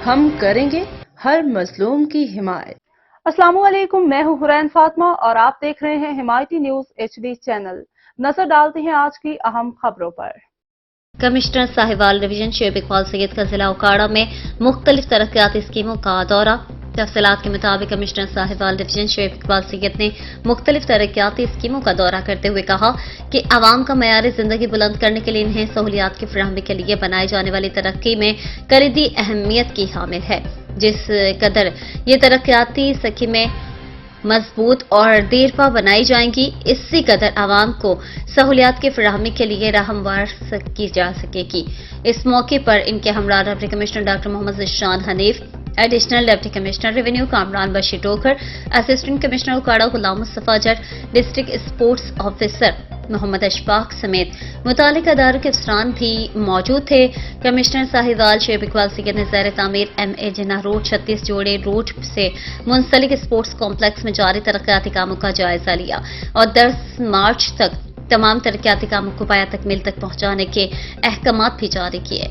ہم کریں گے ہر مظلوم کی حمایت۔ السلام علیکم، میں ہوں حرین فاطمہ اور آپ دیکھ رہے ہیں حمایتی نیوز HD چینل۔ نظر ڈالتے ہیں آج کی اہم خبروں پر۔ کمشنر ساہیوال ڈویژن شعیب اقبال سید کا ضلع اوکاڑہ میں مختلف ترقیاتی اسکیموں کا دورہ۔ تفصیلات کے مطابق کمشنر ساہیوال ڈویژن شعیب اقبال سید نے مختلف ترقیاتی اسکیموں کا دورہ کرتے ہوئے کہا کہ عوام کا معیار زندگی بلند کرنے کے لیے انہیں سہولیات کی فراہمی کے لیے بنائی جانے والی ترقی میں کلیدی اہمیت کی حامل ہے۔ جس قدر یہ ترقیاتی اسکیمیں مضبوط اور دیرپا بنائی جائیں گی، اسی قدر عوام کو سہولیات کی فراہمی کے لیے راہموار کی جا سکے گی۔ اس موقع پر ان کے ہمراہ deputy commissioner doctor Muhammad Zeeshan Hanif, additional deputy commissioner revenue Kamran Bashir Tokar, assistant commissioner Okara Ghulam Mustafa Jutt, district sports officer Muhammad Ishfaq سمیت متعلقہ اداروں کے افسران بھی موجود تھے۔ کمشنر ساہیوال شعیب اقبال سید نے زیر تعمیر MA جناح روڈ 36 جوڑے روڈ سے منسلک اسپورٹس کمپلیکس میں جاری ترقیاتی کاموں کا جائزہ لیا اور 10 مارچ تک تمام ترقیاتی کاموں کو پایہ تکمیل تک پہنچانے کے احکامات بھی جاری کیے۔